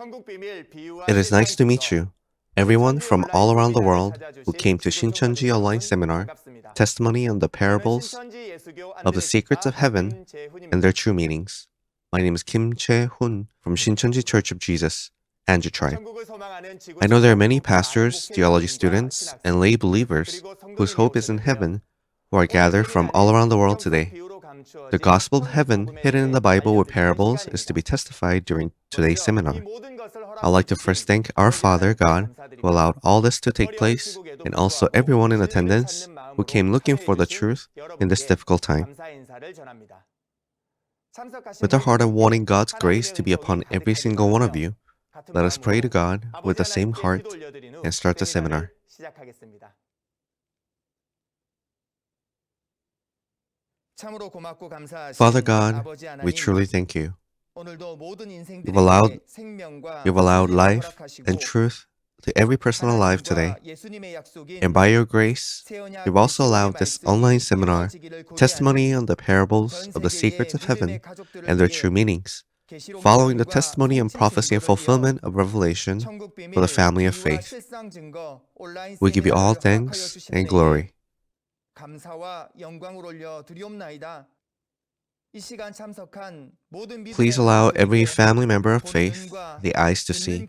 It is nice to meet you, everyone from all around the world who came to Shincheonji online seminar, Testimony on the Parables of the Secrets of Heaven and Their True Meanings. My name is Kim Chae-hun from Shincheonji Church of Jesus, Anju Tribe. I know there are many pastors, theology students, and lay believers whose hope is in heaven who are gathered from all around the world today. The gospel of heaven hidden in the Bible with parables is to be testified during today's seminar. I'd like to first thank our Father, God, who allowed all this to take place, and also everyone in attendance who came looking for the truth in this difficult time. With a heart of wanting God's grace to be upon every single one of you, let us pray to God with the same heart and start the seminar. Father God, we truly thank you. You've allowed life and truth to every person alive today. And by your grace, you've also allowed this online seminar, Testimony on the Parables of the Secrets of Heaven and Their True Meanings, following the testimony and prophecy and fulfillment of Revelation for the family of faith. We give you all thanks and glory. Please allow every family member of faith the eyes to see,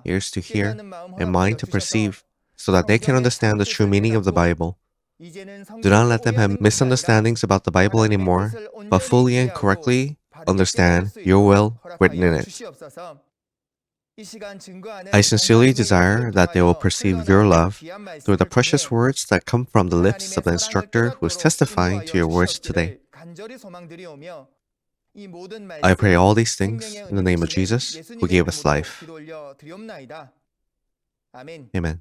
ears to hear, and mind to perceive, so that they can understand the true meaning of the Bible. Do not let them have misunderstandings about the Bible anymore, but fully and correctly understand your will written in it. I sincerely desire that they will perceive your love through the precious words that come from the lips of the instructor who is testifying to your words today. I pray all these things in the name of Jesus, who gave us life. Amen.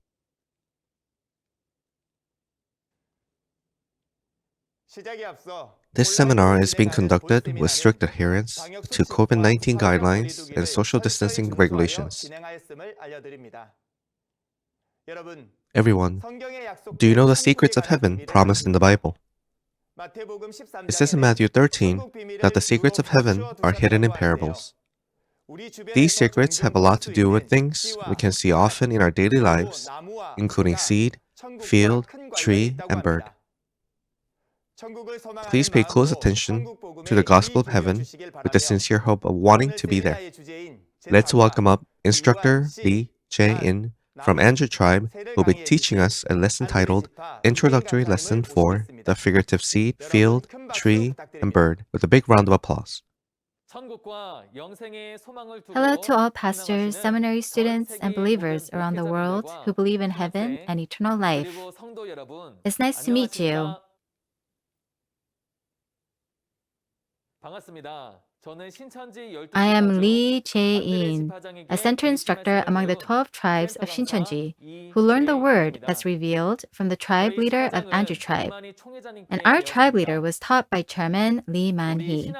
This seminar is being conducted with strict adherence to COVID-19 guidelines and social distancing regulations. Everyone, do you know the secrets of heaven promised in the Bible? It says in Matthew 13 that the secrets of heaven are hidden in parables. These secrets have a lot to do with things we can see often in our daily lives, including seed, field, tree, and bird. Please pay close attention to the gospel of heaven with the sincere hope of wanting to be there. Let's welcome up Instructor Lee Jae-in from Anju Tribe, who will be teaching us a lesson titled Introductory Lesson for the Figurative Seed, Field, Tree, and Bird, with a big round of applause. Hello to all pastors, seminary students, and believers around the world who believe in heaven and eternal life. It's nice to meet you. I am Lee Jae-in, a center instructor among the 12 tribes of Shincheonji, who learned the word that's revealed from the tribe leader of Anju tribe. And our tribe leader was taught by Chairman Lee Man-hee.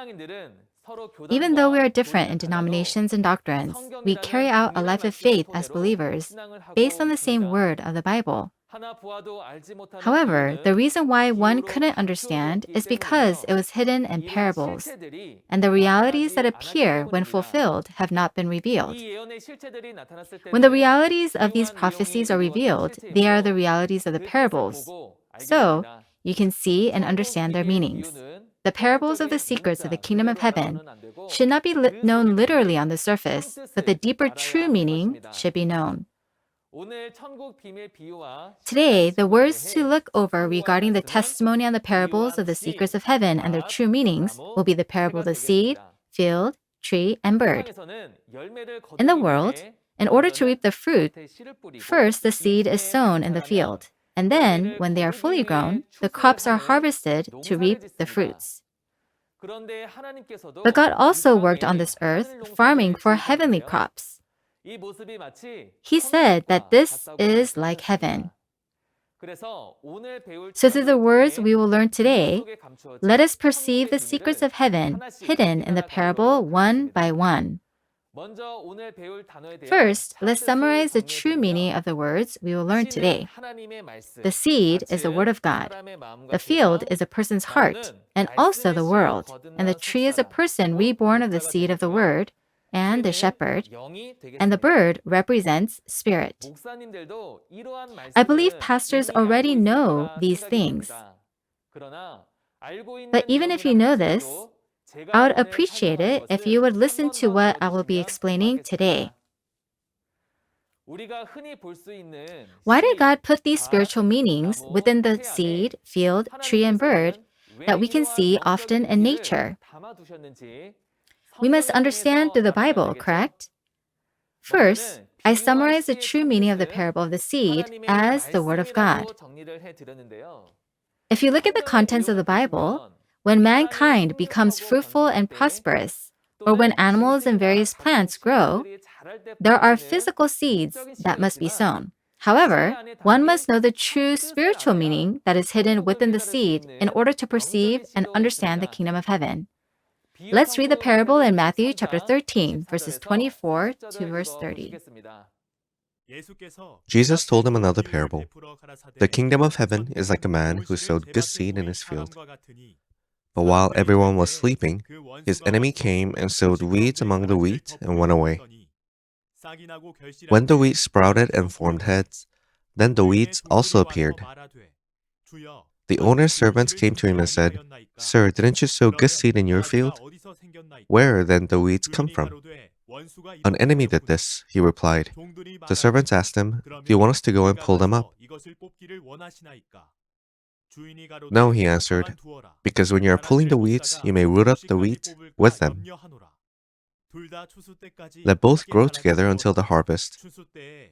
Even though we are different in denominations and doctrines, we carry out a life of faith as believers based on the same word of the Bible. However, the reason why one couldn't understand is because it was hidden in parables, and the realities that appear when fulfilled have not been revealed. When the realities of these prophecies are revealed, they are the realities of the parables. So, you can see and understand their meanings. The parables of the secrets of the kingdom of heaven should not be known literally on the surface, but the deeper true meaning should be known. Today, the words to look over regarding the testimony on the parables of the secrets of heaven and their true meanings will be the parable of the seed, field, tree, and bird. In the world, in order to reap the fruit, first the seed is sown in the field, and then, when they are fully grown, the crops are harvested to reap the fruits. But God also worked on this earth, farming for heavenly crops. He said that this is like heaven. So through the words we will learn today, let us perceive the secrets of heaven hidden in the parable one by one. First, let's summarize the true meaning of the words we will learn today. The seed is the word of God. The field is a person's heart and also the world. And the tree is a person reborn of the seed of the word. and the shepherd, and the bird represents spirit. I believe pastors already know these things. But even if you know this, I would appreciate it if you would listen to what I will be explaining today. Why did God put these spiritual meanings within the seed, field, tree, and bird that we can see often in nature? We must understand through the Bible, correct? First, I summarize the true meaning of the parable of the seed as the Word of God. If you look at the contents of the Bible, when mankind becomes fruitful and prosperous, or when animals and various plants grow, there are physical seeds that must be sown. However, one must know the true spiritual meaning that is hidden within the seed in order to perceive and understand the kingdom of heaven. Let's read the parable in Matthew chapter 13, verses 24 to verse 30. Jesus told him another parable. The kingdom of heaven is like a man who sowed good seed in his field. But while everyone was sleeping, his enemy came and sowed weeds among the wheat and went away. When the wheat sprouted and formed heads, then the weeds also appeared. The owner's servants came to him and said, "Sir, didn't you sow good seed in your field? Where then the weeds come from?" "An enemy did this," he replied. The servants asked him, "Do you want us to go and pull them up?" "No," he answered, "because when you are pulling the weeds, you may root up the wheat with them. Let both grow together until the harvest.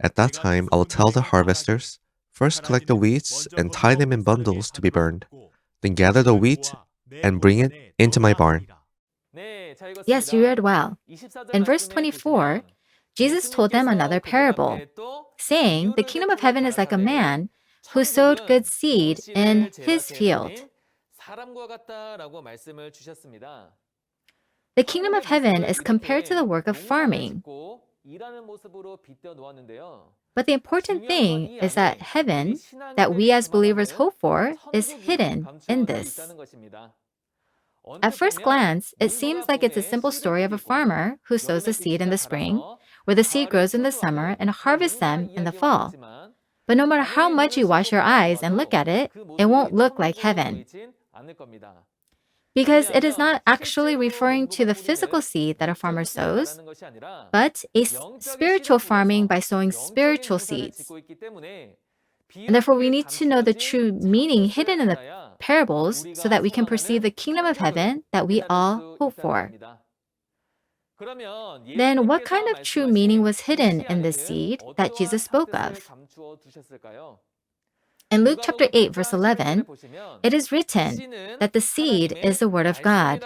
At that time, I will tell the harvesters, first collect the weeds and tie them in bundles to be burned. Then gather the wheat and bring it into my barn." Yes, you read well. In verse 24, Jesus told them another parable, saying, "The kingdom of heaven is like a man who sowed good seed in his field." The kingdom of heaven is compared to the work of farming. But the important thing is that heaven, that we as believers hope for, is hidden in this. At first glance, it seems like it's a simple story of a farmer who sows a seed in the spring, where the seed grows in the summer and harvests them in the fall. But no matter how much you wash your eyes and look at it, it won't look like heaven. Because it is not actually referring to the physical seed that a farmer sows, but spiritual farming by sowing spiritual seeds. And therefore, we need to know the true meaning hidden in the parables so that we can perceive the kingdom of heaven that we all hope for. Then, what kind of true meaning was hidden in this seed that Jesus spoke of? In Luke chapter 8, verse 11, it is written that the seed is the word of God.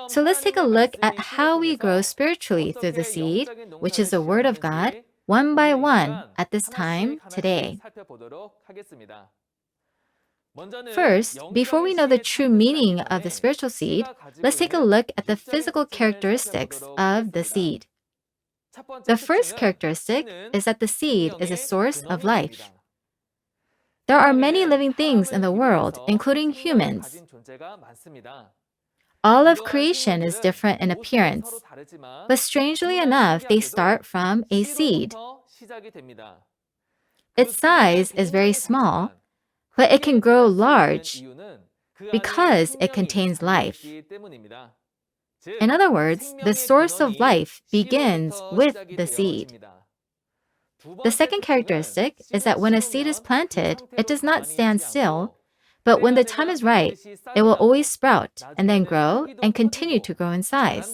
So let's take a look at how we grow spiritually through the seed, which is the word of God, one by one at this time today. First, before we know the true meaning of the spiritual seed, let's take a look at the physical characteristics of the seed. The first characteristic is that the seed is a source of life. There are many living things in the world, including humans. All of creation is different in appearance, but strangely enough, they start from a seed. Its size is very small, but it can grow large because it contains life. In other words, the source of life begins with the seed. The second characteristic is that when a seed is planted, it does not stand still, but when the time is right, it will always sprout and then grow and continue to grow in size.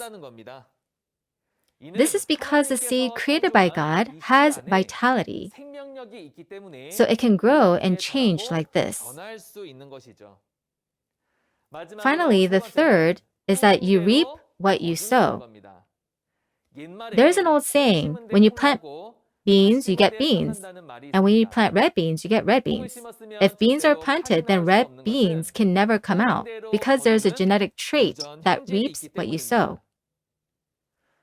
This is because the seed created by God has vitality, so it can grow and change like this. Finally, the third is that you reap what you sow. There's an old saying, when you plant beans, you get beans. And when you plant red beans, you get red beans. If beans are planted, then red beans can never come out because there's a genetic trait that reaps what you sow.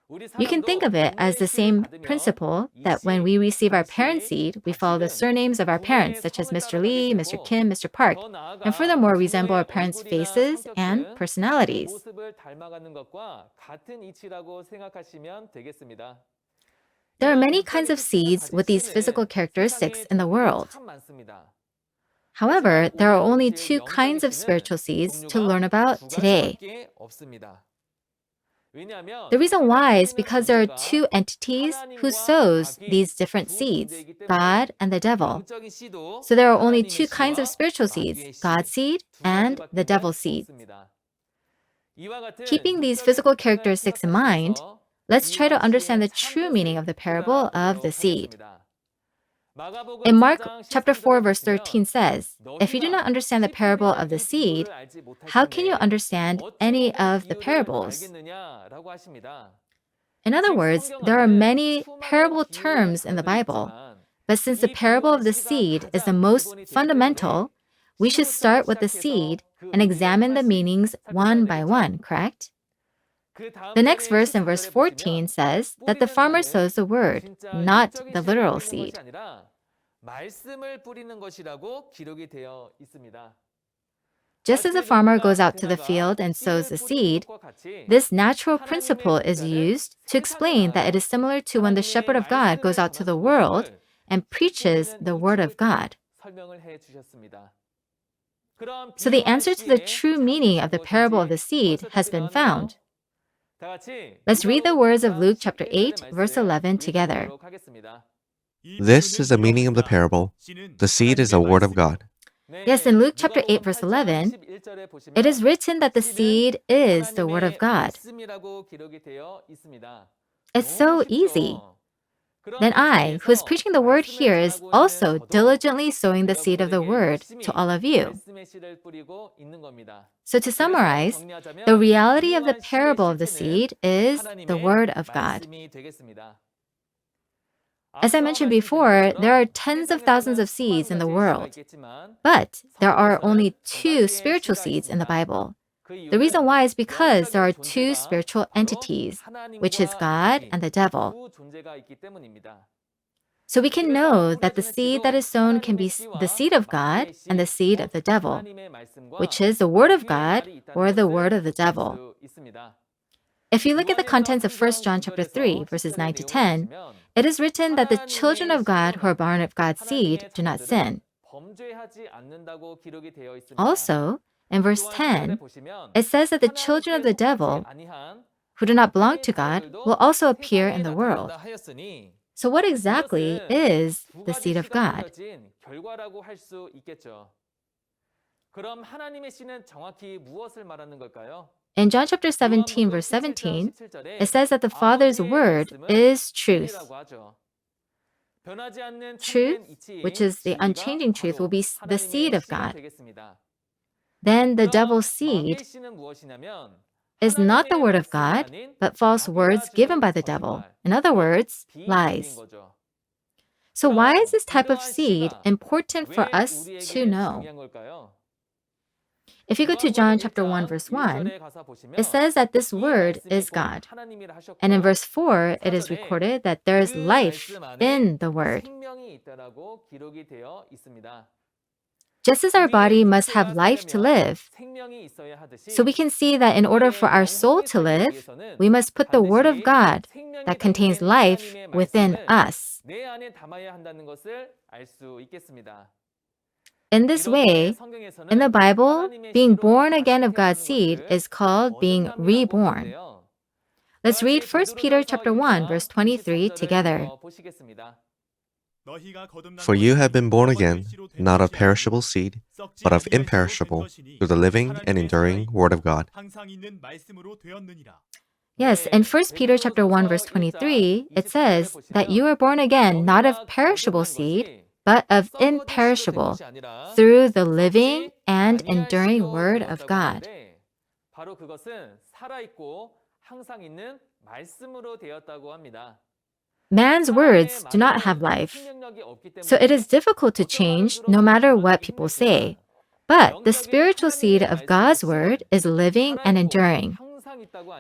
You can think of it as the same principle that when we receive our parent seed, we follow the surnames of our parents, such as Mr. Lee, Mr. Kim, Mr. Park, and furthermore resemble our parents' faces and personalities. There are many kinds of seeds with these physical characteristics in the world. However, there are only two kinds of spiritual seeds to learn about today. The reason why is because there are two entities who sows these different seeds, God and the devil. So there are only two kinds of spiritual seeds, God's seed and the devil's seed. Keeping these physical characteristics in mind, let's try to understand the true meaning of the parable of the seed. In Mark chapter 4, verse 13 says, "If you do not understand the parable of the seed, how can you understand any of the parables?" In other words, there are many parable terms in the Bible, but since the parable of the seed is the most fundamental, we should start with the seed and examine the meanings one by one, correct? The next verse in verse 14 says that the farmer sows the word, not the literal seed. Just as a farmer goes out to the field and sows the seed, this natural principle is used to explain that it is similar to when the shepherd of God goes out to the world and preaches the word of God. So the answer to the true meaning of the parable of the seed has been found. Let's read the words of Luke chapter 8, verse 11 together. This is the meaning of the parable. The seed is the word of God. Yes, in Luke chapter 8, verse 11, it is written that the seed is the word of God. It's so easy. Then I, who is preaching the word here, is also diligently sowing the seed of the word to all of you. So to summarize, the reality of the parable of the seed is the word of God. As I mentioned before, there are tens of thousands of seeds in the world, but there are only two spiritual seeds in the Bible. The reason why is because there are two spiritual entities, which is God and the devil. So we can know that the seed that is sown can be the seed of God and the seed of the devil, which is the word of God or the word of the devil. If you look at the contents of 1 John chapter 3, verses 9 to 10, it is written that the children of God who are born of God's seed do not sin. Also, in verse 10, it says that the children of the devil who do not belong to God will also appear in the world. So what exactly is the seed of God? In John chapter 17, verse 17, it says that the Father's word is truth. Truth, which is the unchanging truth, will be the seed of God. Then the devil's seed is not the word of God, but false words given by the devil. In other words, lies. So why is this type of seed important for us to know? If you go to John chapter 1, verse 1, it says that this word is God. And in verse 4, it is recorded that there is life in the word. Just as our body must have life to live, so we can see that in order for our soul to live, we must put the word of God that contains life within us. In this way, in the Bible, being born again of God's seed is called being reborn. Let's read 1 Peter chapter 1, verse 23 together. For you have been born again, not of perishable seed, but of imperishable, through the living and enduring word of God. Yes, in 1 Peter chapter 1, verse 23, it says that you are born again not of perishable seed, but of imperishable, through the living and enduring word of God. Man's words do not have life, so it is difficult to change no matter what people say. But the spiritual seed of God's word is living and enduring.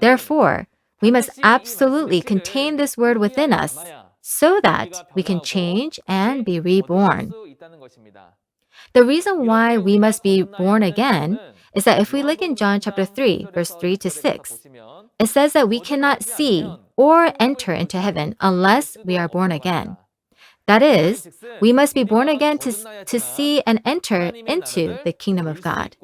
Therefore, We must absolutely contain this word within us so that we can change and be reborn. The reason why we must be born again is that if we look in John chapter 3, verse 3 to 6, it says that we cannot see or enter into heaven unless we are born again. That is, we must be born again to see and enter into the kingdom of God.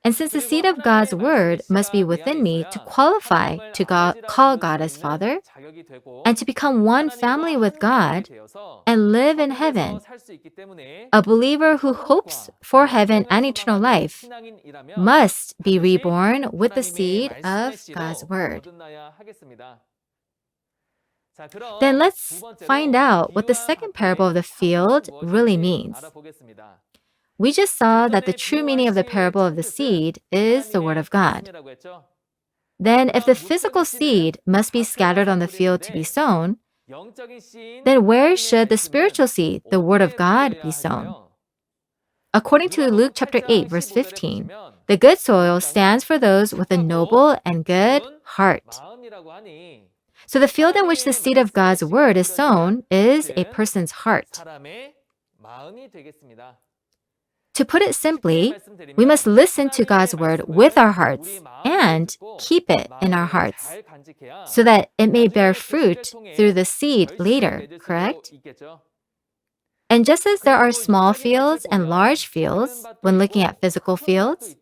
And since the seed of God's word must be within me to qualify to call God as Father and to become one family with God and live in heaven, a believer who hopes for heaven and eternal life must be reborn with the seed of God's word. Then let's find out what the second parable of the field really means. We just saw that the true meaning of the parable of the seed is the word of God. Then, if the physical seed must be scattered on the field to be sown, then where should the spiritual seed, the word of God, be sown? According to Luke chapter 8, verse 15, the good soil stands for those with a noble and good heart. So the field in which the seed of God's word is sown is a person's heart. To put it simply, we must listen to God's word with our hearts and keep it in our hearts so that it may bear fruit through the seed later, correct? And just as there are small fields and large fields when looking at physical fields,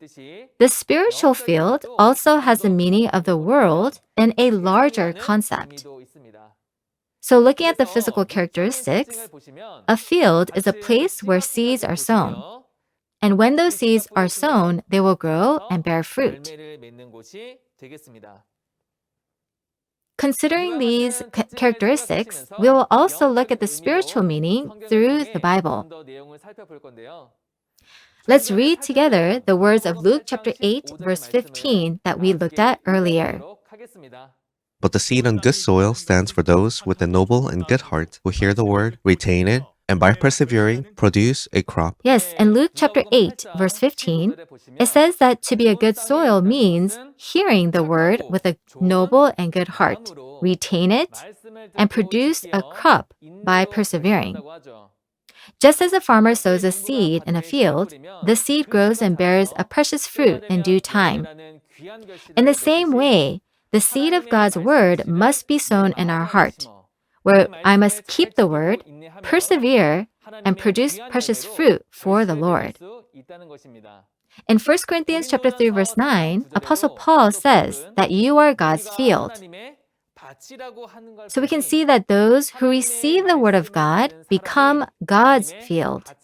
the spiritual field also has the meaning of the world in a larger concept. So looking at the physical characteristics, a field is a place where seeds are sown. And when those seeds are sown, they will grow and bear fruit. Considering these characteristics, we will also look at the spiritual meaning through the Bible. Let's read together the words of Luke chapter 8, verse 15 that we looked at earlier. But the seed on good soil stands for those with a noble and good heart who hear the word, retain it, and by persevering, produce a crop. Yes, in Luke chapter 8, verse 15, it says that to be a good soil means hearing the word with a noble and good heart, retain it, and produce a crop by persevering. Just as a farmer sows a seed in a field, the seed grows and bears a precious fruit in due time. In the same way, the seed of God's word must be sown in our heart, where I must keep the word, persevere, and produce precious fruit for the Lord. In 1 Corinthians chapter 3, verse 9, Apostle Paul says that you are God's field. So we can see that those who receive the word of God become God's field.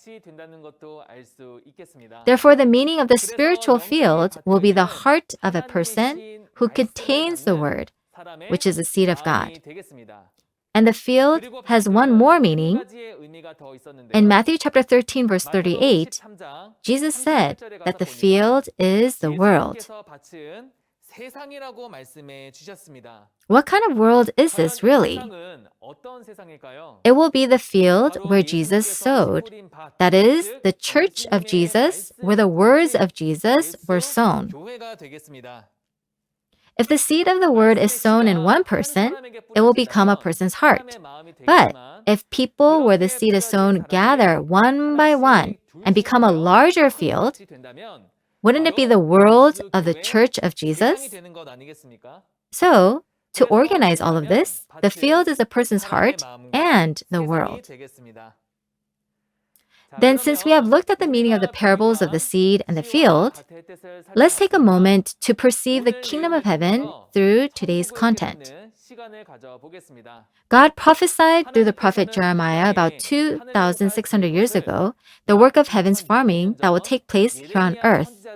Therefore, the meaning of the spiritual field will be the heart of a person who contains the word, which is the seed of God. And the field has one more meaning. In Matthew chapter 13, verse 38, Jesus said that the field is the world. What kind of world is this really? It will be the field where Jesus sowed. That is, the church of Jesus, where the words of Jesus were sown. If the seed of the word is sown in one person, it will become a person's heart. But if people where the seed is sown gather one by one and become a larger field, wouldn't it be the world of the church of Jesus? So, to organize all of this, the field is a person's heart and the world. Then, since we have looked at the meaning of the parables of the seed and the field, let's take a moment to perceive the kingdom of heaven through today's content. God prophesied through the prophet Jeremiah about 2,600 years ago the work of heaven's farming that will take place here on earth.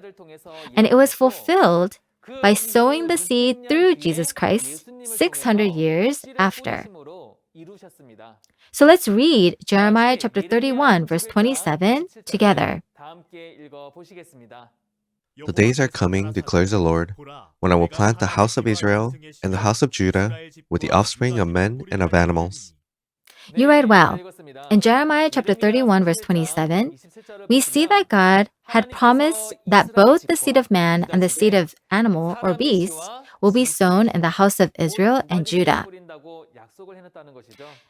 And it was fulfilled by sowing the seed through Jesus Christ 600 years after. So let's read Jeremiah chapter 31, verse 27 together. The days are coming, declares the Lord, when I will plant the house of Israel and the house of Judah with the offspring of men and of animals. You read well. In Jeremiah chapter 31, verse 27, we see that God had promised that both the seed of man and the seed of animal or beast will be sown in the house of Israel and Judah.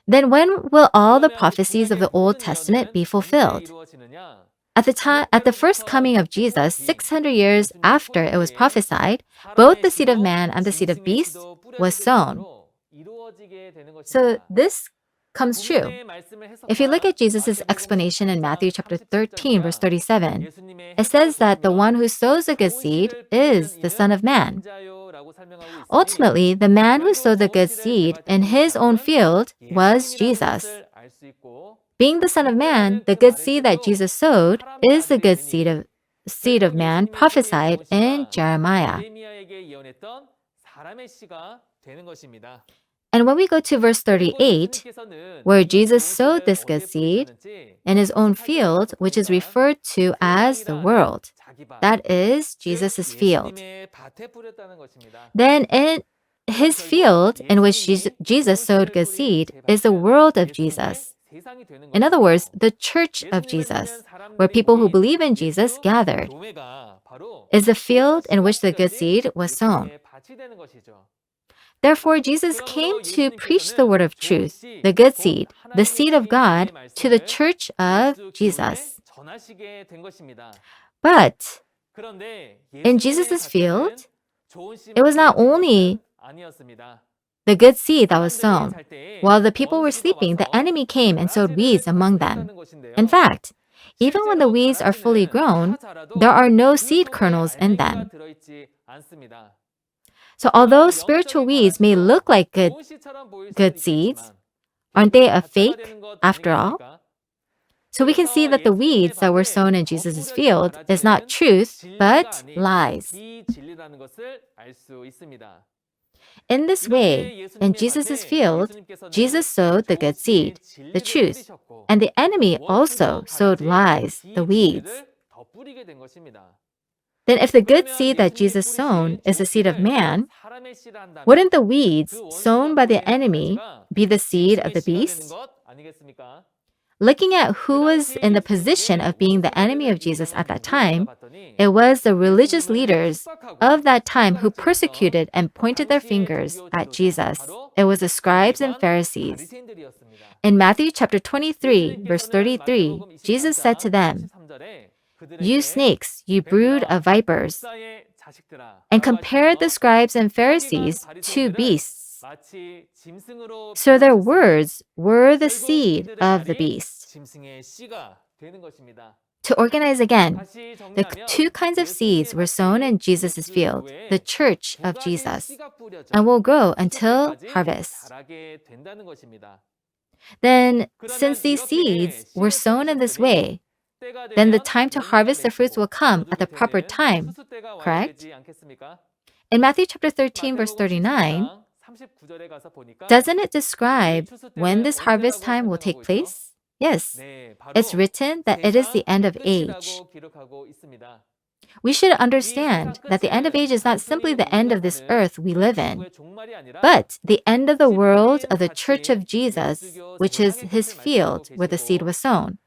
Then when will all the prophecies of the Old Testament be fulfilled? At the first coming of Jesus, 600 years after it was prophesied, both the seed of man and the seed of beast was sown. So this comes true. If you look at Jesus' explanation in Matthew chapter 13, verse 37, it says that the one who sows a good seed is the Son of Man. Ultimately, the man who sowed the good seed in his own field was Jesus. Being the Son of Man, the good seed that Jesus sowed is the good seed of man prophesied in Jeremiah. And when we go to verse 38, where Jesus sowed this good seed in his own field, which is referred to as the world, that is Jesus' field. Then in his field in which Jesus sowed good seed is the world of Jesus. In other words, the church of Jesus, where people who believe in Jesus gathered, is the field in which the good seed was sown. Therefore, Jesus came to preach the word of truth, the good seed, the seed of God, to the church of Jesus. But in Jesus' field, it was not only the good seed that was sown. While the people were sleeping, the enemy came and sowed weeds among them. In fact, even when the weeds are fully grown, there are no seed kernels in them. So although spiritual weeds may look like good seeds, aren't they a fake after all? So we can see that the weeds that were sown in Jesus' field is not truth, but lies. In this way, in Jesus' field, Jesus sowed the good seed, the truth, and the enemy also sowed lies, the weeds. Then if the good seed that Jesus sown is the seed of man, wouldn't the weeds sown by the enemy be the seed of the beast? Looking at who was in the position of being the enemy of Jesus at that time, it was the religious leaders of that time who persecuted and pointed their fingers at Jesus. It was the scribes and Pharisees. In Matthew chapter 23, verse 33, Jesus said to them, "You snakes, you brood of vipers," and compared the scribes and Pharisees to beasts. So their words were the seed of the beast. To organize again, the two kinds of seeds were sown in Jesus' field, the church of Jesus, and will grow until harvest. Then, since these seeds were sown in this way, then the time to harvest the fruits will come at the proper time, correct? In Matthew chapter 13, verse 39, doesn't it describe when this harvest time will take place? Yes, it's written that it is the end of age. We should understand that the end of age is not simply the end of this earth we live in, but the end of the world of the church of Jesus, which is his field where the seed was sown.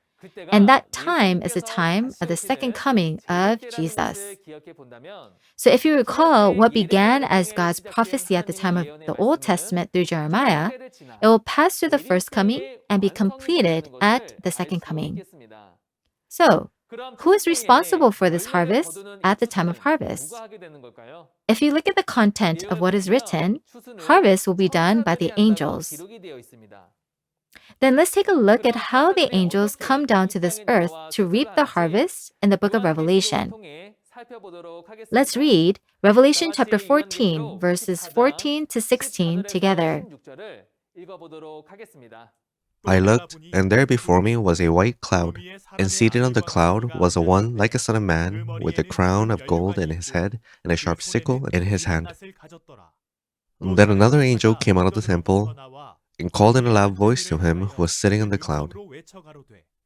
And that time is the time of the second coming of Jesus. So if you recall what began as God's prophecy at the time of the Old Testament through Jeremiah, it will pass through the first coming and be completed at the second coming. So, who is responsible for this harvest at the time of harvest? If you look at the content of what is written, harvest will be done by the angels. Then let's take a look at how the angels come down to this earth to reap the harvest in the book of Revelation. Let's read Revelation chapter 14, verses 14 to 16 together. I looked, and there before me was a white cloud, and seated on the cloud was a one like a son of man, with a crown of gold in his head, and a sharp sickle in his hand. Then another angel came out of the temple, and called in a loud voice to him who was sitting on the cloud,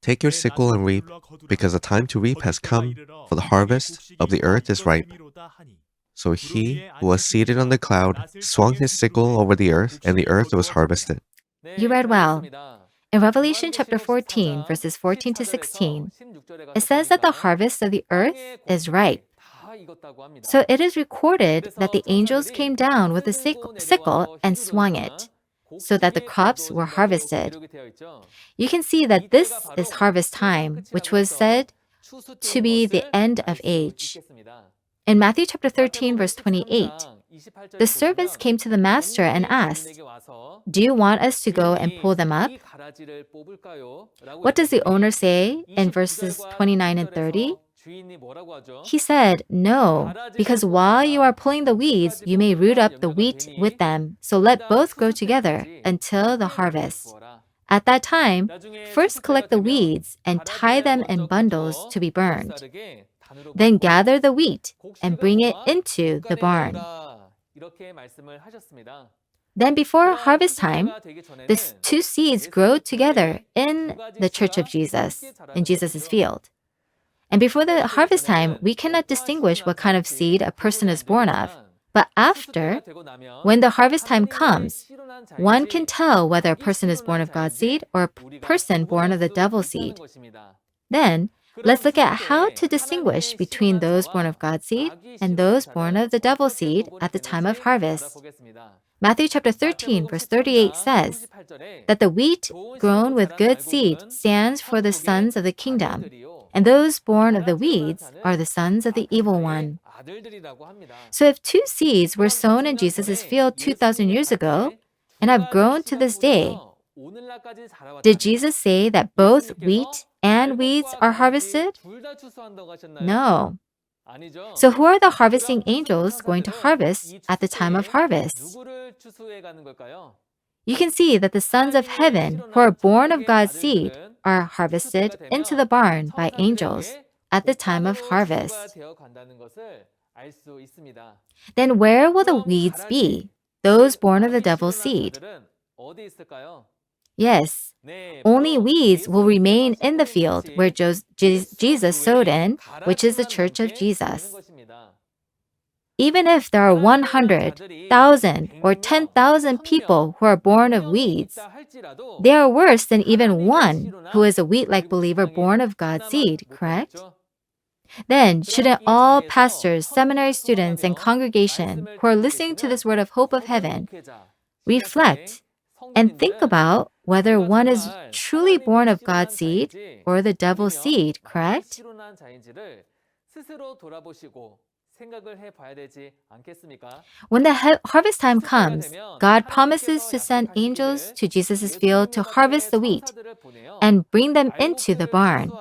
"Take your sickle and reap, because the time to reap has come, for the harvest of the earth is ripe." So he who was seated on the cloud swung his sickle over the earth, and the earth was harvested. You read well. In Revelation chapter 14, verses 14 to 16, it says that the harvest of the earth is ripe. So it is recorded that the angels came down with a sickle and swung it, so that the crops were harvested. You can see that this is harvest time, which was said to be the end of age. In Matthew chapter 13, verse 28, the servants came to the master and asked, "Do you want us to go and pull them up?" What does the owner say in verses 29 and 30? He said, "No, because while you are pulling the weeds, you may root up the wheat with them. So let both grow together until the harvest. At that time, first collect the weeds and tie them in bundles to be burned. Then gather the wheat and bring it into the barn." Then before harvest time, the two seeds grow together in the church of Jesus, in Jesus' field. And before the harvest time, we cannot distinguish what kind of seed a person is born of. But after, when the harvest time comes, one can tell whether a person is born of God's seed or a person born of the devil's seed. Then, let's look at how to distinguish between those born of God's seed and those born of the devil's seed at the time of harvest. Matthew chapter 13, verse 38 says that the wheat grown with good seed stands for the sons of the kingdom, and those born of the weeds are the sons of the evil one. So if two seeds were sown in Jesus' field 2,000 years ago and have grown to this day, did Jesus say that both wheat and weeds are harvested? No. So who are the harvesting angels going to harvest at the time of harvest? You can see that the sons of heaven who are born of God's seed are harvested into the barn by angels at the time of harvest. Then where will the weeds be, those born of the devil's seed? Yes, only weeds will remain in the field where Jesus sowed in, which is the church of Jesus. Even if there are 100,000 or 10,000 people who are born of weeds, they are worse than even one who is a wheat-like believer born of God's seed, correct? Then, shouldn't all pastors, seminary students, and congregation who are listening to this word of hope of heaven reflect and think about whether one is truly born of God's seed or the devil's seed, correct? When the harvest time comes, God promises to send angels to Jesus' field to harvest the wheat and bring them into the barn.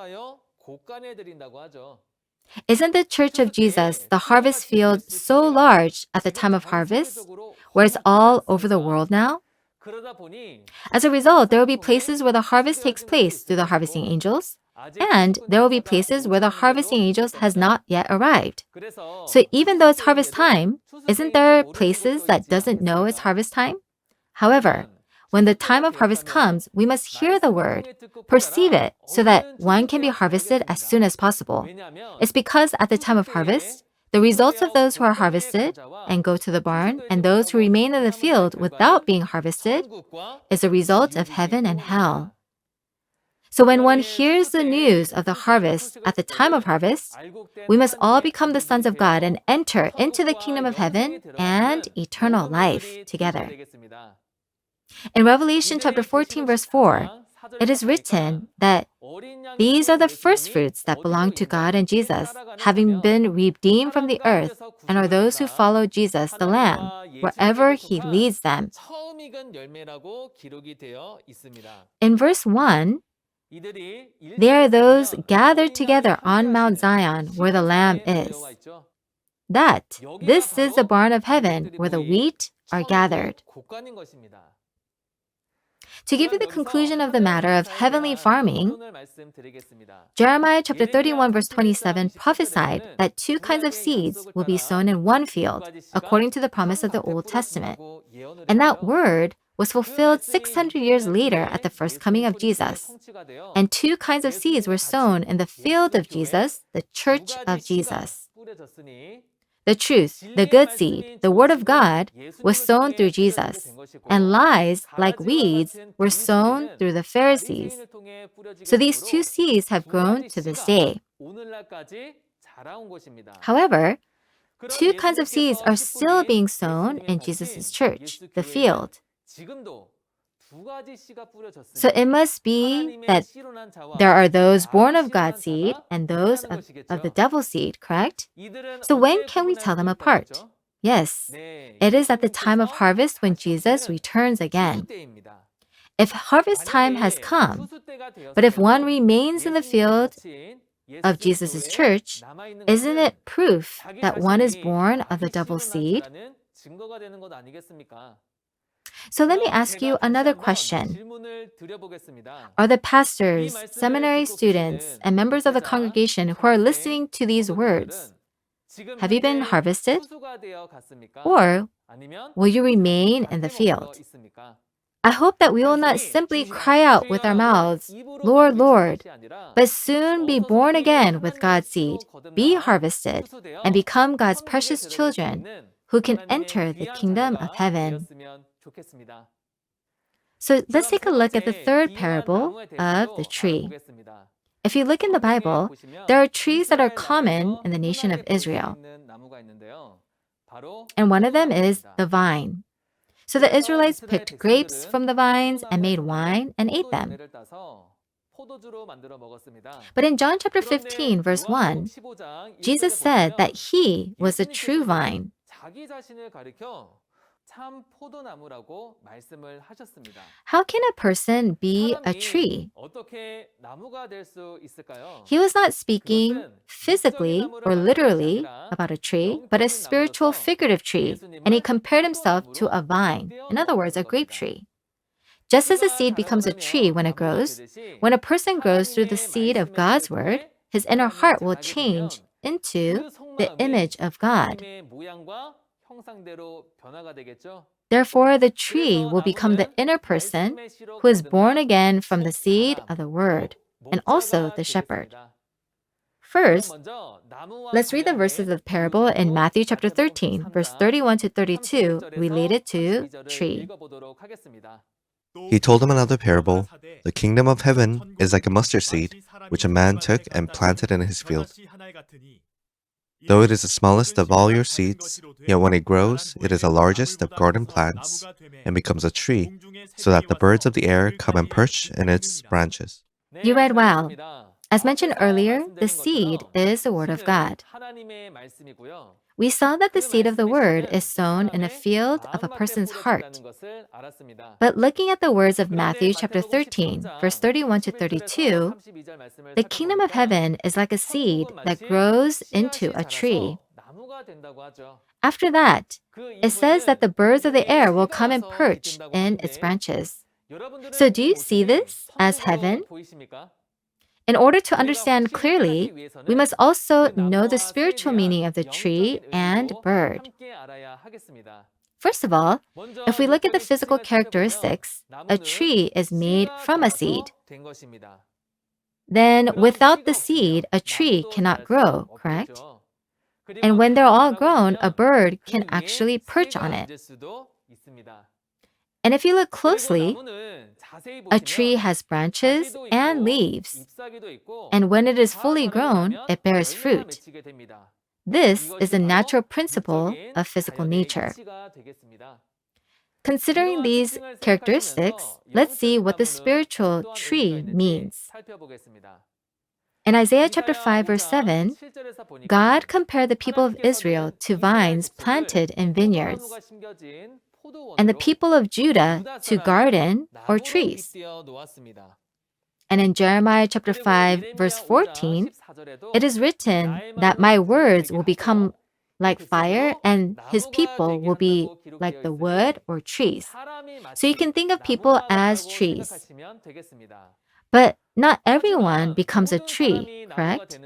Isn't the church of Jesus, the harvest field, so large at the time of harvest, where it's all over the world now? As a result, there will be places where the harvest takes place through the harvesting angels, and there will be places where the harvesting angels has not yet arrived. So even though it's harvest time, isn't there places that doesn't know it's harvest time? However, when the time of harvest comes, we must hear the word, perceive it, so that one can be harvested as soon as possible. It's because at the time of harvest, the results of those who are harvested and go to the barn and those who remain in the field without being harvested is a result of heaven and hell. So when one hears the news of the harvest at the time of harvest, we must all become the sons of God and enter into the kingdom of heaven and eternal life together. In Revelation chapter 14, verse 4, it is written that these are the first fruits that belong to God and Jesus, having been redeemed from the earth, and are those who follow Jesus, the Lamb, wherever he leads them. In verse 1, they are those gathered together on Mount Zion where the Lamb is. This is the barn of heaven where the wheat are gathered. To give you the conclusion of the matter of heavenly farming, Jeremiah chapter 31 verse 27 prophesied that two kinds of seeds will be sown in one field, according to the promise of the Old Testament. And that word was fulfilled 600 years later at the first coming of Jesus. And two kinds of seeds were sown in the field of Jesus, the church of Jesus. The truth, the good seed, the word of God, was sown through Jesus, and lies, like weeds, were sown through the Pharisees. So these two seeds have grown to this day. However, two kinds of seeds are still being sown in Jesus' church, the field. So it must be that there are those born of God's seed and those of the devil's seed, correct? So when can we tell them apart? Yes, it is at the time of harvest when Jesus returns again. If harvest time has come, but if one remains in the field of Jesus' church, isn't it proof that one is born of the devil's seed? So let me ask you another question. Are the pastors, seminary students, and members of the congregation who are listening to these words, have you been harvested? Or will you remain in the field? I hope that we will not simply cry out with our mouths, Lord, Lord, but soon be born again with God's seed, be harvested, and become God's precious children who can enter the kingdom of heaven. So let's take a look at the third parable of the tree. If you look in the Bible, there are trees that are common in the nation of Israel. And one of them is the vine. So the Israelites picked grapes from the vines and made wine and ate them. But in John chapter 15, verse 1, Jesus said that he was the true vine. How can a person be a tree? He was not speaking physically or literally about a tree, but a spiritual figurative tree, and he compared himself to a vine, in other words, a grape tree. Just as a seed becomes a tree when it grows, when a person grows through the seed of God's word, his inner heart will change into the image of God. Therefore, the tree will become the inner person who is born again from the seed of the word, and also the shepherd. First, let's read the verses of the parable in Matthew chapter 13, verse 31 to 32, related to tree. He told them another parable. The kingdom of heaven is like a mustard seed, which a man took and planted in his field. Though it is the smallest of all your seeds, yet when it grows, it is the largest of garden plants and becomes a tree, so that the birds of the air come and perch in its branches. You read well. As mentioned earlier, the seed is the word of God. We saw that the seed of the word is sown in a field of a person's heart. But looking at the words of Matthew chapter 13, verse 31 to 32, the kingdom of heaven is like a seed that grows into a tree. After that, it says that the birds of the air will come and perch in its branches. So do you see this as heaven? In order to understand clearly, we must also know the spiritual meaning of the tree and bird. First of all, if we look at the physical characteristics, a tree is made from a seed. Then, without the seed, a tree cannot grow, correct? And when they're all grown, a bird can actually perch on it. And if you look closely, a tree has branches and leaves. And when it is fully grown, it bears fruit. This is the natural principle of physical nature. Considering these characteristics, let's see what the spiritual tree means. In Isaiah chapter 5, verse 7, God compared the people of Israel to vines planted in vineyards, and the people of Judah to garden or trees. And in Jeremiah chapter 5, verse 14, it is written that my words will become like fire and his people will be like the wood or trees. So you can think of people as trees. But not everyone becomes a tree, correct?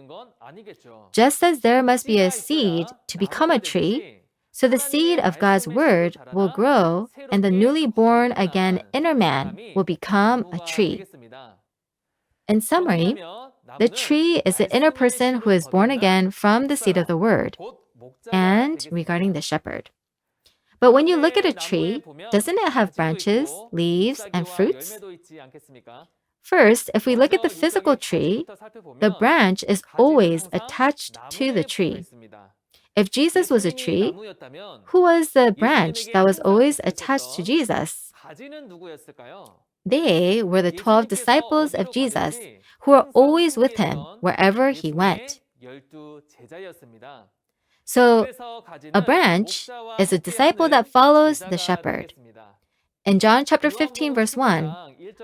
Just as there must be a seed to become a tree, so the seed of God's word will grow and the newly born again inner man will become a tree. In summary, the tree is the inner person who is born again from the seed of the word. and regarding the shepherd. But when you look at a tree, doesn't it have branches, leaves, and fruits? First, if we look at the physical tree, the branch is always attached to the tree. If Jesus was a tree, who was the branch that was always attached to Jesus? They were the 12 disciples of Jesus who were always with him wherever he went. So, a branch is a disciple that follows the shepherd. In John chapter 15, verse 1,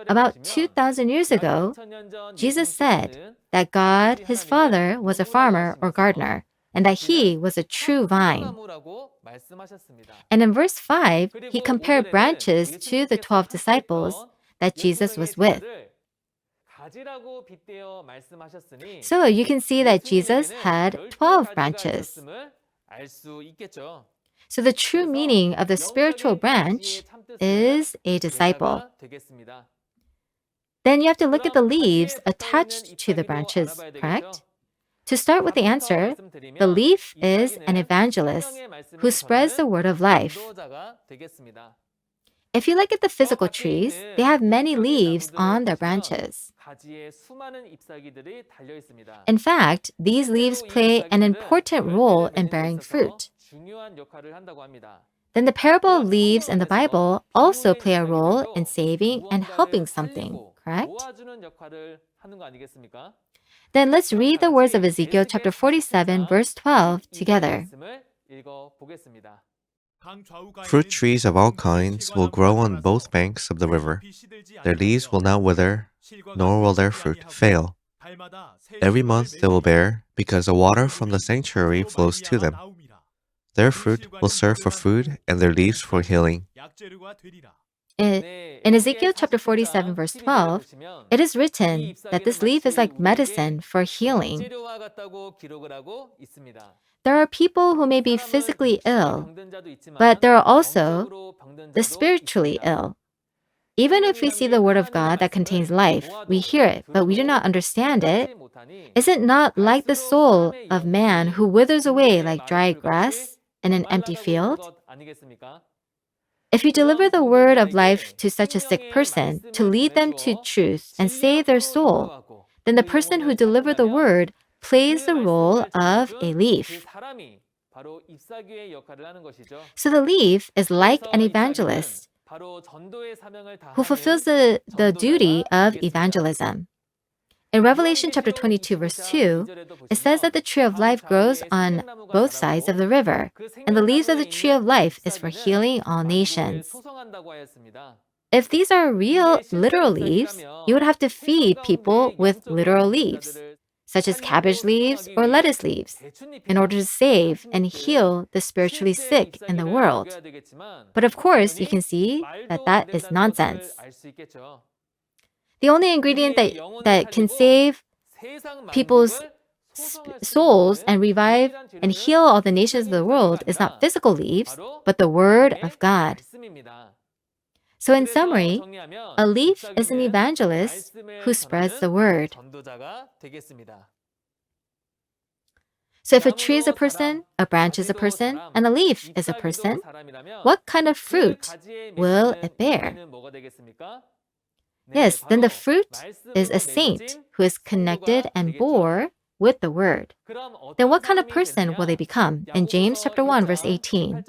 about 2,000 years ago, Jesus said that God, his Father, was a farmer or gardener, and that he was a true vine. And in verse 5, he compared branches to the 12 disciples that Jesus was with. So you can see that Jesus had 12 branches. So the true meaning of the spiritual branch is a disciple. Then you have to look at the leaves attached to the branches, correct? To start with the answer, the leaf is an evangelist who spreads the word of life. If you look at the physical trees, they have many leaves on their branches. In fact, these leaves play an important role in bearing fruit. Then the parable of leaves in the Bible also play a role in saving and helping something, correct? Then let's read the words of Ezekiel chapter 47, verse 12 together. Fruit trees of all kinds will grow on both banks of the river. Their leaves will not wither, nor will their fruit fail. Every month they will bear, because the water from the sanctuary flows to them. Their fruit will serve for food, and their leaves for healing. In Ezekiel chapter 47, verse 12, it is written that this leaf is like medicine for healing. There are people who may be physically ill, but there are also the spiritually ill. Even if we see the word of God that contains life, we hear it, but we do not understand it, is it not like the soul of man who withers away like dry grass in an empty field? If you deliver the word of life to such a sick person to lead them to truth and save their soul, then the person who delivered the word plays the role of a leaf. So the leaf is like an evangelist who fulfills the duty of evangelism. In Revelation chapter 22, verse 2, it says that the tree of life grows on both sides of the river, and the leaves of the tree of life is for healing all nations. If these are real, literal leaves, you would have to feed people with literal leaves, such as cabbage leaves or lettuce leaves, in order to save and heal the spiritually sick in the world. But of course, you can see that that is nonsense. The only ingredient that can save people's souls and revive and heal all the nations of the world is not physical leaves, but the Word of God. So in summary, a leaf is an evangelist who spreads the word. So if a tree is a person, a branch is a person, and a leaf is a person, what kind of fruit will it bear? Yes, then the fruit is a saint who is connected and bore with the word. Then what kind of person will they become? In James chapter 1, verse 18,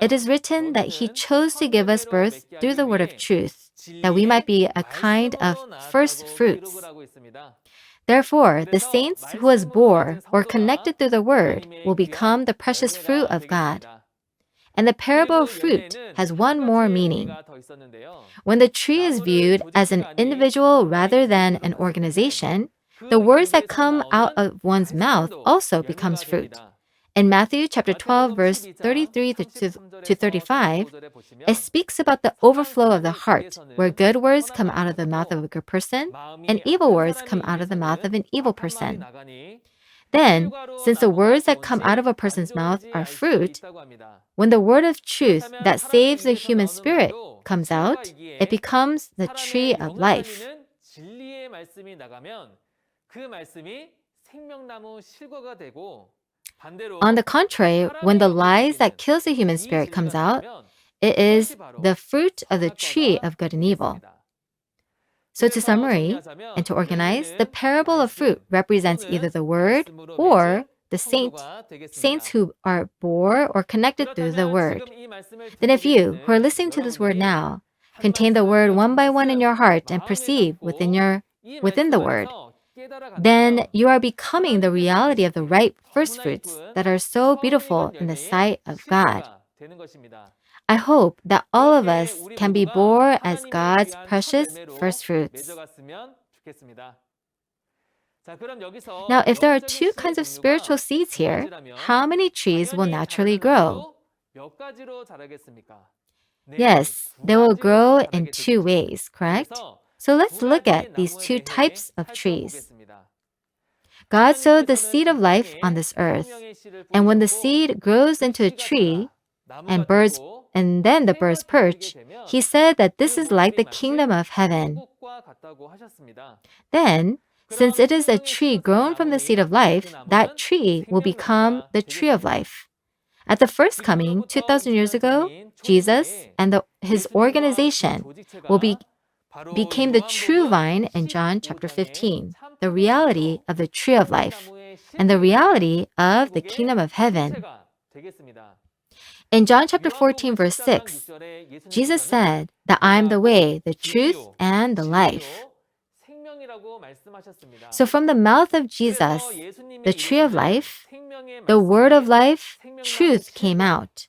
it is written that he chose to give us birth through the word of truth, that we might be a kind of first fruits. Therefore, the saints who was bore or connected through the word will become the precious fruit of God. And the parable of fruit has one more meaning. When the tree is viewed as an individual rather than an organization, the words that come out of one's mouth also becomes fruit. In Matthew chapter 12, verse 33 to 35, it speaks about the overflow of the heart, where good words come out of the mouth of a good person, and evil words come out of the mouth of an evil person. Then, since the words that come out of a person's mouth are fruit, when the word of truth that saves the human spirit comes out, it becomes the tree of life. On the contrary, when the lies that kills the human spirit comes out, it is the fruit of the tree of good and evil. So to summary and to organize, the parable of fruit represents either the word or the saints who are bore or connected through the word. Then if you, who are listening to this word now, contain the word one by one in your heart and perceive within the word, then you are becoming the reality of the ripe first fruits that are so beautiful in the sight of God. I hope that all of us can be born as God's precious first fruits. Now, if there are two kinds of spiritual seeds here, how many trees will naturally grow? Yes, they will grow in two ways, correct? So let's look at these two types of trees. God sowed the seed of life on this earth, and when the seed grows into a tree and then the birds perch, he said that this is like the kingdom of heaven. Then, since it is a tree grown from the seed of life, that tree will become the tree of life. At the first coming, 2,000 years ago, Jesus and his organization became the true vine in John chapter 15, the reality of the tree of life, and the reality of the kingdom of heaven. In John chapter 14, verse 6, Jesus said that I am the way, the truth, and the life. So from the mouth of Jesus, the tree of life, the word of life, truth came out.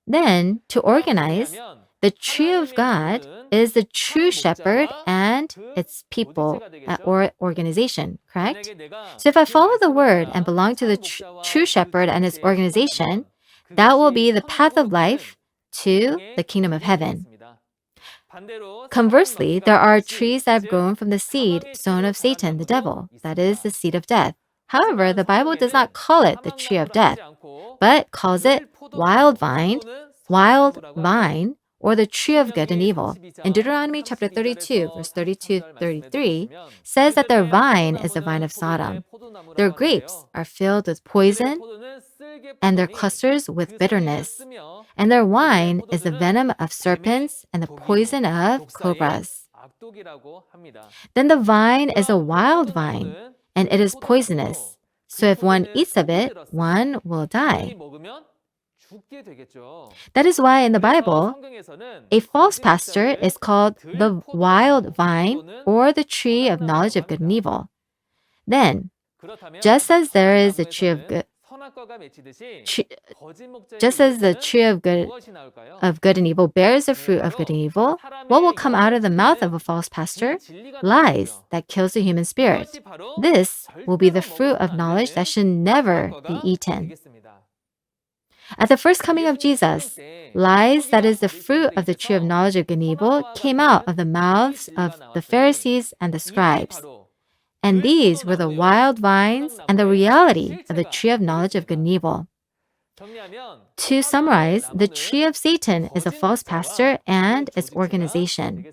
Then, to organize, the tree of God is the true shepherd and its people or organization, correct? So if I follow the word and belong to the true shepherd and its organization, that will be the path of life to the kingdom of heaven. Conversely, there are trees that have grown from the seed sown of Satan, the devil, that is the seed of death. However, the Bible does not call it the tree of death, but calls it wild vine, or the tree of good and evil. In Deuteronomy chapter 32, verse 32-33, says that their vine is the vine of Sodom. Their grapes are filled with poison, and their clusters with bitterness. And their wine is the venom of serpents and the poison of cobras. Then the vine is a wild vine, and it is poisonous. So if one eats of it, one will die. That is why in the Bible, a false pastor is called the wild vine or the tree of knowledge of good and evil. Then, just as there is a tree of good, just as the tree of good and evil bears the fruit of good and evil, what will come out of the mouth of a false pastor? Lies that kills the human spirit. This will be the fruit of knowledge that should never be eaten. At the first coming of Jesus, lies, that is the fruit of the tree of knowledge of good and evil, came out of the mouths of the Pharisees and the scribes. And these were the wild vines and the reality of the tree of knowledge of good and evil. To summarize, the tree of Satan is a false pastor and its organization.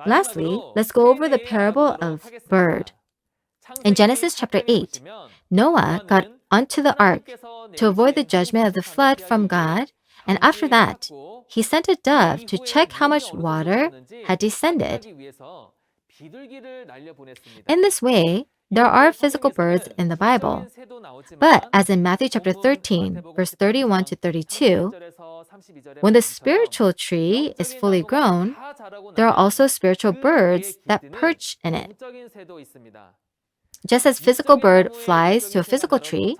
Lastly, let's go over the parable of bird. In Genesis chapter 8, Noah got onto the ark to avoid the judgment of the flood from God, and after that, he sent a dove to check how much water had descended. In this way, there are physical birds in the Bible. But as in Matthew chapter 13, verse 31-32, when the spiritual tree is fully grown, there are also spiritual birds that perch in it. Just as physical bird flies to a physical tree,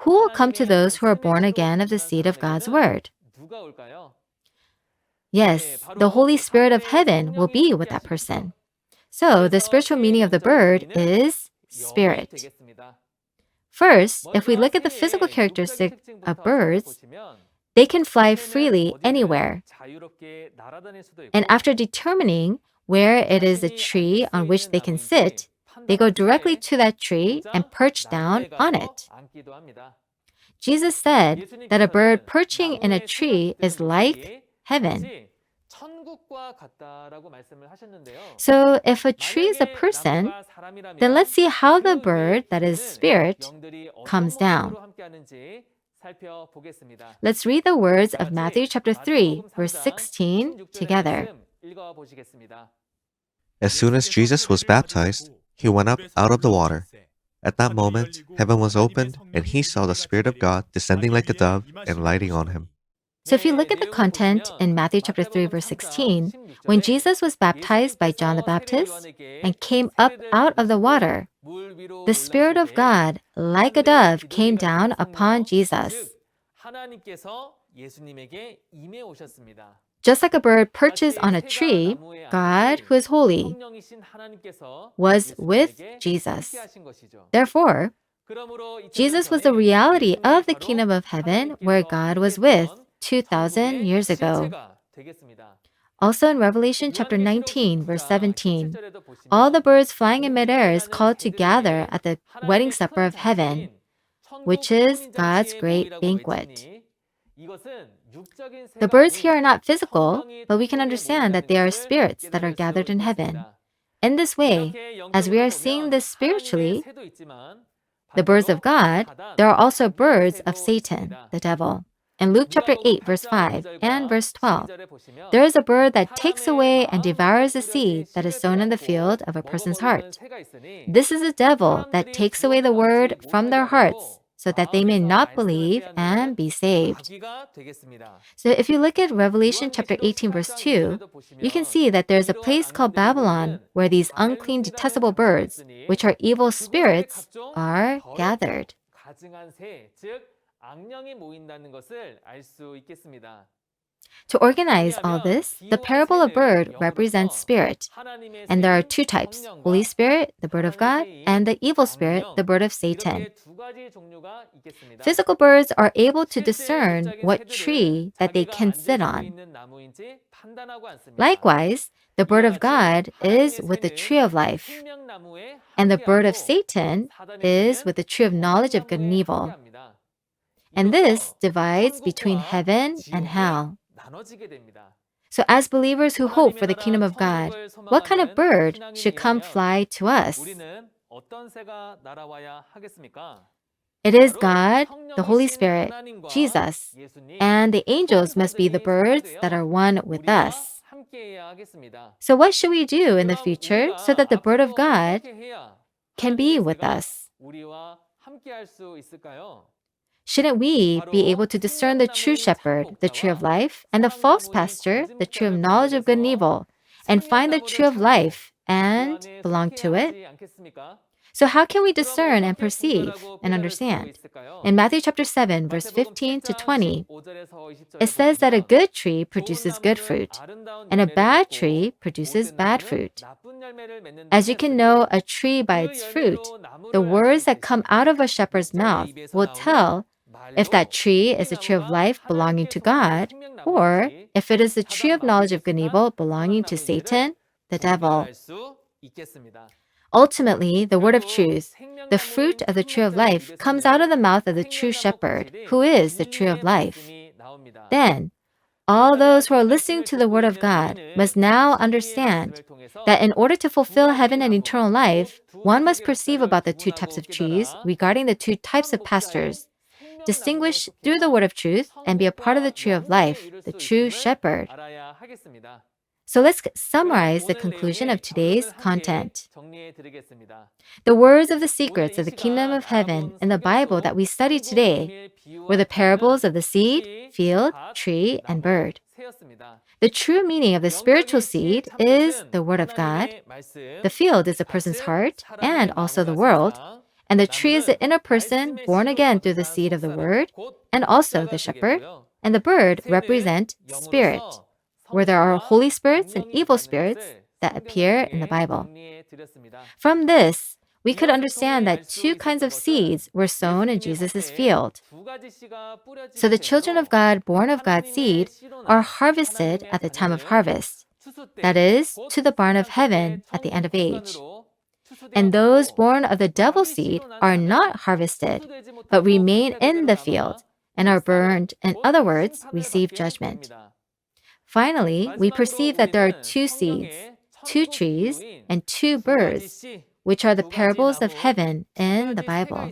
who will come to those who are born again of the seed of God's word? Yes, the Holy Spirit of heaven will be with that person. So the spiritual meaning of the bird is spirit. First, if we look at the physical characteristic of birds, they can fly freely anywhere. And after determining where it is a tree on which they can sit, they go directly to that tree and perch down on it. Jesus said that a bird perching in a tree is like heaven. So if a tree is a person, then let's see how the bird, that is spirit, comes down. Let's read the words of Matthew chapter 3, verse 16 together. As soon as Jesus was baptized, he went up out of the water. At that moment, heaven was opened, and he saw the Spirit of God descending like a dove and lighting on him. So if you look at the content in Matthew chapter 3, verse 16, when Jesus was baptized by John the Baptist and came up out of the water, the Spirit of God, like a dove, came down upon Jesus. Just like a bird perches on a tree, God, who is holy, was with Jesus. Therefore, Jesus was the reality of the kingdom of heaven where God was with 2,000 years ago. Also in Revelation chapter 19, verse 17, all the birds flying in midair is called to gather at the wedding supper of heaven, which is God's great banquet. The birds here are not physical, but we can understand that they are spirits that are gathered in heaven. In this way, as we are seeing this spiritually, the birds of God, there are also birds of Satan, the devil. In Luke chapter 8, verse 5 and verse 12, there is a bird that takes away and devours the seed that is sown in the field of a person's heart. This is a devil that takes away the word from their hearts so that they may not believe and be saved. So if you look at Revelation chapter 18, verse 2, you can see that there's a place called Babylon where these unclean, detestable birds, which are evil spirits, are gathered. To organize all this, the parable of bird represents spirit. And there are two types, Holy Spirit, the bird of God, and the evil spirit, the bird of Satan. Physical birds are able to discern what tree that they can sit on. Likewise, the bird of God is with the tree of life, and the bird of Satan is with the tree of knowledge of good and evil. And this divides between heaven and hell. So as believers who hope for the kingdom of God, what kind of bird should come fly to us? It is God, the Holy Spirit, Jesus, and the angels must be the birds that are one with us. So what should we do in the future so that the bird of God can be with us? Shouldn't we be able to discern the true shepherd, the tree of life, and the false pastor, the tree of knowledge of good and evil, and find the tree of life and belong to it? So how can we discern and perceive and understand? In Matthew chapter 7, verse 15 to 20, it says that a good tree produces good fruit, and a bad tree produces bad fruit. As you can know a tree by its fruit, the words that come out of a shepherd's mouth will tell if that tree is a tree of life belonging to God, or if it is the tree of knowledge of good and evil belonging to Satan, the devil. Ultimately, the word of truth, the fruit of the tree of life, comes out of the mouth of the true shepherd, who is the tree of life. Then, all those who are listening to the word of God must now understand that in order to fulfill heaven and eternal life, one must perceive about the two types of trees regarding the two types of pastors, distinguish through the word of truth, and be a part of the tree of life, the true shepherd. So let's summarize the conclusion of today's content. The words of the secrets of the kingdom of heaven in the Bible that we studied today were the parables of the seed, field, tree, and bird. The true meaning of the spiritual seed is the word of God. The field is a person's heart and also the world. And the tree is the inner person born again through the seed of the word and also the shepherd. And the bird represent spirit, where there are holy spirits and evil spirits that appear in the Bible. From this, we could understand that two kinds of seeds were sown in Jesus' field. So the children of God born of God's seed are harvested at the time of harvest, that is, to the barn of heaven at the end of age. And those born of the devil's seed are not harvested, but remain in the field and are burned, in other words, receive judgment. Finally, we perceive that there are two seeds, two trees, and two birds, which are the parables of heaven in the Bible.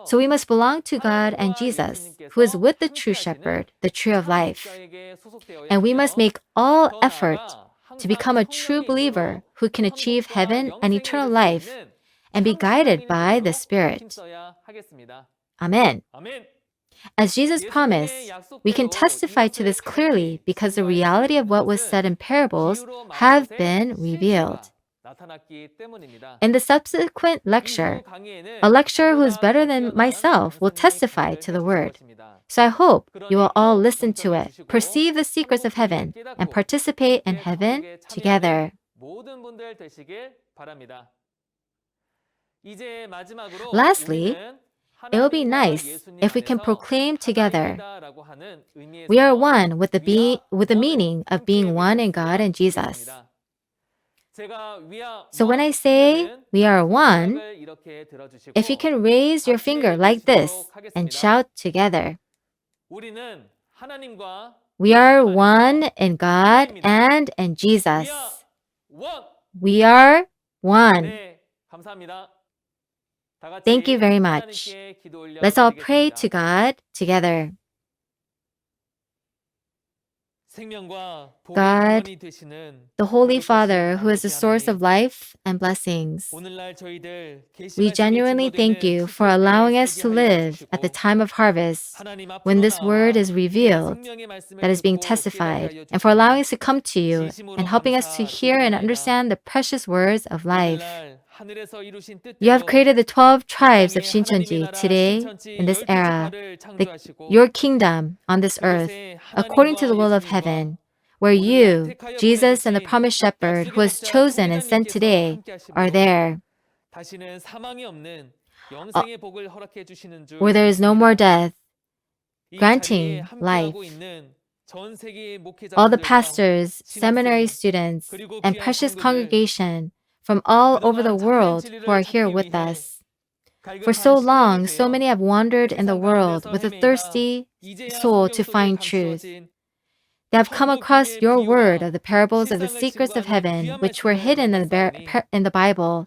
So we must belong to God and Jesus, who is with the true shepherd, the tree of life. And we must make all effort to become a true believer who can achieve heaven and eternal life and be guided by the Spirit. Amen. As Jesus promised, we can testify to this clearly because the reality of what was said in parables have been revealed. In the subsequent lecture, a lecturer who is better than myself will testify to the word. So I hope you will all listen to it, perceive the secrets of heaven, and participate in heaven together. Lastly, it will be nice if we can proclaim together, we are one with the meaning of being one in God and Jesus. So when I say we are one, if you can raise your finger like this and shout together, we are one in God and in Jesus. We are one. Thank you very much. Let's all pray to God together. God, the Holy Father, who is the source of life and blessings, we genuinely thank you for allowing us to live at the time of harvest when this word is revealed, that is being testified, and for allowing us to come to you and helping us to hear and understand the precious words of life. You have created the 12 tribes of Shincheonji today in this era, your kingdom on this earth, according to the will of heaven, where you, Jesus, and the promised shepherd who was chosen and sent today are there, where there is no more death, granting life. All the pastors, seminary students, and precious congregation from all over the world who are here with us. For so long, so many have wandered in the world with a thirsty soul to find truth. They have come across your word of the parables of the secrets of heaven, which were hidden in the Bible,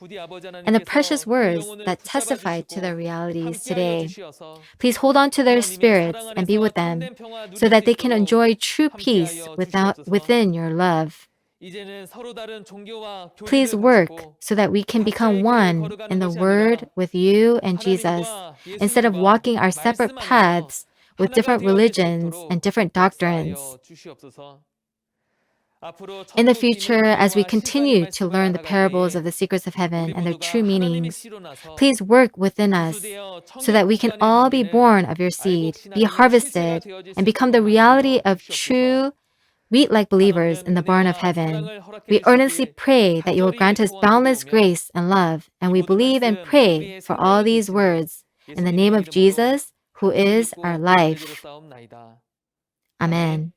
and the precious words that testify to their realities today. Please hold on to their spirits and be with them, so that they can enjoy true peace within your love. Please work so that we can become one in the Word with you and Jesus, instead of walking our separate paths with different religions and different doctrines. In the future, as we continue to learn the parables of the secrets of heaven and their true meanings, please work within us so that we can all be born of your seed, be harvested, and become the reality of true wheat-like believers in the barn of heaven. We earnestly pray that you will grant us boundless grace and love, and we believe and pray for all these words in the name of Jesus, who is our life. Amen.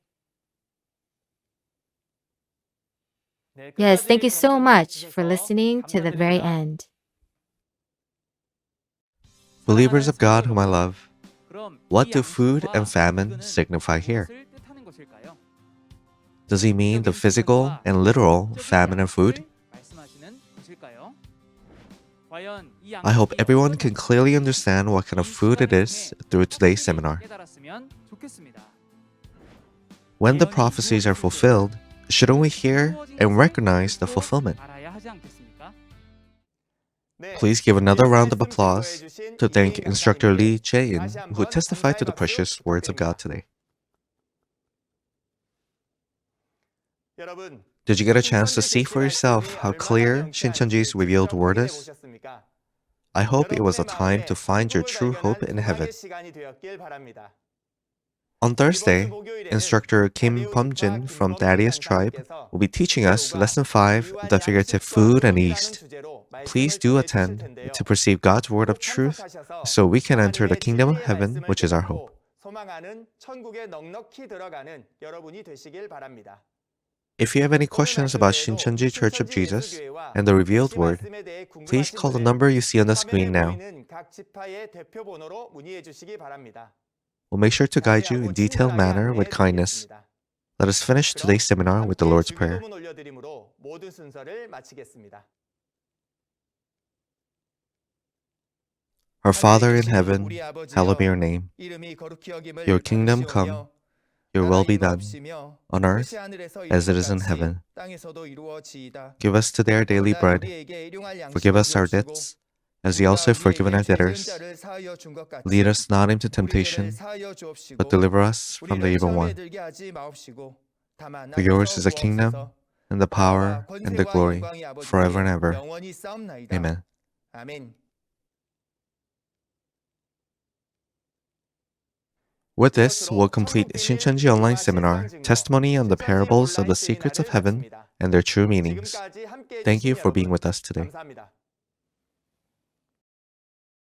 Yes, thank you so much for listening to the very end. Believers of God whom I love, what do food and famine signify here? Does he mean the physical and literal famine of food? I hope everyone can clearly understand what kind of food it is through today's seminar. When the prophecies are fulfilled, shouldn't we hear and recognize the fulfillment? Please give another round of applause to thank Instructor Lee Jae-in, who testified to the precious words of God today. Did you get a chance to see for yourself how clear Shincheonji's revealed word is? I hope it was a time to find your true hope in heaven. On Thursday, Instructor Kim Pumjin from Thaddeus Tribe will be teaching us Lesson 5, The Figurative Food and Yeast. Please do attend to perceive God's word of truth so we can enter the kingdom of heaven, which is our hope. If you have any questions about Shincheonji Church of Jesus and the revealed word, please call the number you see on the screen now. We'll make sure to guide you in detailed manner with kindness. Let us finish today's seminar with the Lord's Prayer. 주기도문 올려드림으로 모든 순서를 마치겠습니다. Our Father in 하늘에 계신 heaven, 우리 아버지여, hallowed be your name. 이름이 거룩히 여김을 Your kingdom come, 받으시오며 your will be 나라의 done, 임하옵시며 on earth 뜻이 하늘에서 as it is in 이루어진 heaven. 같이 땅에서도 이루어지이다. Give us today our daily 오늘날 bread. 우리에게 일용할 양식을 Forgive us our 주옵시고, debts, as we also have forgiven our 우리가 우리에게 debtors. 죄 지은 자를 사하여 준 것 같이 Lead us not into 우리 죄를 temptation, 사하여 주옵시고, but deliver us from the 우리를 evil 시험에 one. 들게 하지 마옵시고, 다만 For yours 나에서 is the kingdom, 구하옵소서. and the power, 나라와 and the 권세와 glory, 영광이 아버지께 forever and ever. 영원히 싸움나이다. Amen. 아멘. With this, we'll complete Shincheonji online seminar, Testimony on the Parables of the Secrets of Heaven and their True Meanings. 지금까지 함께해 Thank you 주신 for being 여러분, with us today. 감사합니다.